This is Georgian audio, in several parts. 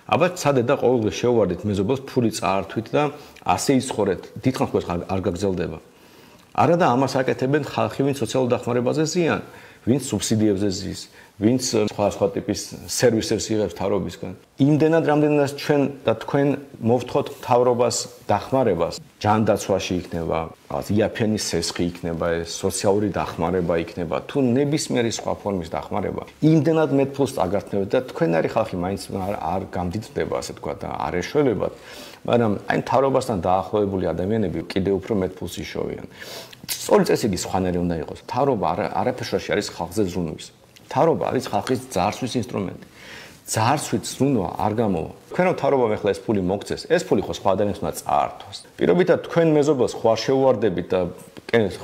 აბა ცადე და ყოველდღე შევვარდით მეზობელს ფული წაართვით და ასე იცხოვრეთ. დიდხანს ხოს არ გაგრძელდება. არა და ამას აკეთებენ ხალხი, ვინც სოციალურ დახმარებაზე ზიან, ვინც სუბსიდიებზე ზის, ვინც სხვა ტიპის სერვისებს იღებს მთავრობისგან. იმდენად რამდენადაც ჩვენ და თქვენ მოვთხოვთ მთავრობას დახმარებას, ჯანდაცვაში იქნება, იაფენის სესხი იქნება, სოციალური დახმარება იქნება, თუ ნებისმიერი სხვა ფორმის დახმარება. იმდენად მეტ ფულს წაგართმევთ და თქვენარი ხალხი მაინც არ გამდიდრდება, ასე თქვა და არ ეშველებათ. მაგრამ აი მთავრობასთან დაახლოებული ადამიანები კიდევ უფრო მეტ ფულს იშოვიან. სწორი წესიგი სხვანაირი უნდა იყოს. მთავრობა არაფერში არის ხალხზე ზრუნვის. მთავრობა არის ხალხის ძარცვის ინსტრუმენტი. ძარცვით ზრუნვა არ გამოვა. თქვენ მთავრობამ ახლა ეს ფული მოგცეს, ეს ფული ხო სხვა ადამიანს უნდა წაართვას. პირობითად თქვენ მეზობელს ხო არ შეუვარდებით და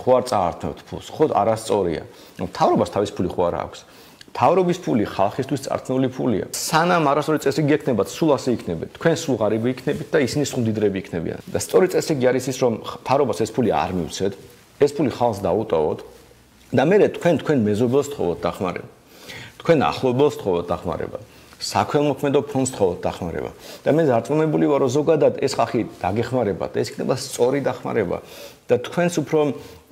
ხო არ წაართმევთ ფულს, ხო არასწორია. მთავრობას თავის ფული ხო არ აქვს. მთავრობის ფული ხალხისთვის წარწმუნებული ფულია. სანამ არასწორი წესრიგი ექნებათ, სულ ასე იქნებით. თქვენ სულ ღარიბი იქნებით და ისინი სულ მდიდრები იქნებიან. და სწორი წესრიგი არის ის, რომ მთავრობას ეს ფული არ მივცეთ, ეს ფული ხალხს დაუტოვოთ და მე თქვენ მეზობელს თხოვოთ დახმარება. თქვენ ახლობელს თხოვოთ დახმარება. საქველმოქმედო ფონდს თხოვოთ დახმარება. და მე დარწმუნებული ვარ, რომ ზოგადად ეს ხალხი დაგეხმარებათ, ეს იქნება სწორი დახმარება და თქვენს უფრო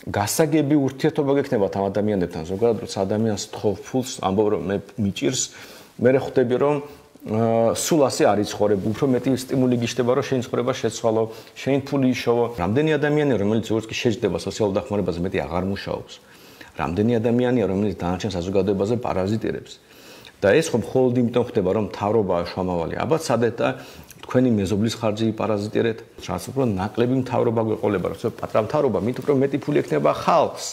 გასაგები ურთიერთობა გექნებათ ამ ადამიანებთან. ზოგადად როცა ადამიანს თხოვ ფულს, ამბობ რომ მე მიჭირს, მე ხვდები რომ სულ ასე არ იცხოვრებ, უფრო მეტი სტიმული გიშდება, რომ შენ ცხოვრება შეცვალო, შენ ფული იშოვო. რამდენი ადამიანია, რომელიც როგორც კი შეჯდება სოციალურ დახმარებაზე, მეტი აღარ მუშაობს. რამდენი ადამიანია, რომელიც დანარჩენ საზოგადოებაზე პარაზიტირებს. და ეს ხო მხოლოდ იმიტომ ხდება, რომ მთავრობაა შრომავალი. აბა ცადეთ და თქვენი მეზობლის ხარჯი პარაზიტირეთ, რაც უფრო ნაკლები მთავრობა გვეყოლება, როცა პატრა მთავრობა მით უფრო მეტი ფული ექნება ხალხს.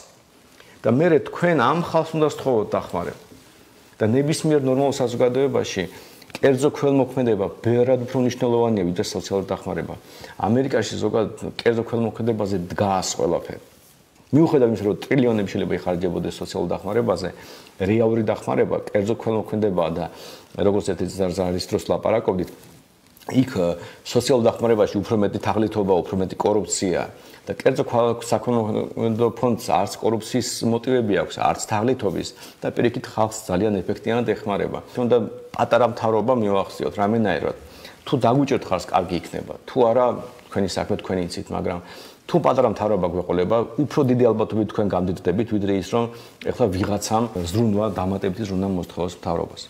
და მე თქვენ ამ ხალხს უნდა სთხოვოთ დახმარება. და ნებისმიერ ნორმალურ საზოგადოებაში კერძო ქველმოქმედება ბევრად უფრო მნიშვნელოვანია ვიდრე სოციალური დახმარება. ამერიკაში ზოგადად კერძო ქველმოქმედებაზე დგას ყველაფერი. მიუხედავად იმისა, რომ ტრილიონები შეიძლება იხარჯებოდეს სოციალურ დახმარებაზე, რეალური დახმარება, კერძო ქველმოქმედებაა და როგორც ერთი ზარის დროს ლაპარაკობდით, იქ სოციალურ დახმარებაში უფრო მეტი თაღლითობა, უფრო მეტი კორუფცია და კერძო საქველმოქმედო ფონდს არც კორუფციის მოტივები აქვს, არც თაღლითობის და პირიქით ხალხს ძალიან ეფექტიანად ეხმარება. თუნდა პატარა მთავრობა მივახციოთ რამენაირად. თუ დაგვიჭერთ ხალხს, კარგი იქნება. თუ არა, თქვენი საქმე თქვენი იცით, მაგრამ თუ პატარა მთავრობა გვეყოლება, უფრო დიდი ალბათობით თქვენ გამდიდრდებით, ვიდრე ის, რომ ეხლა ვიღაცამ ზრუნვა დამატებითი ზრუნვა მოსთხოვოს მთავრობას.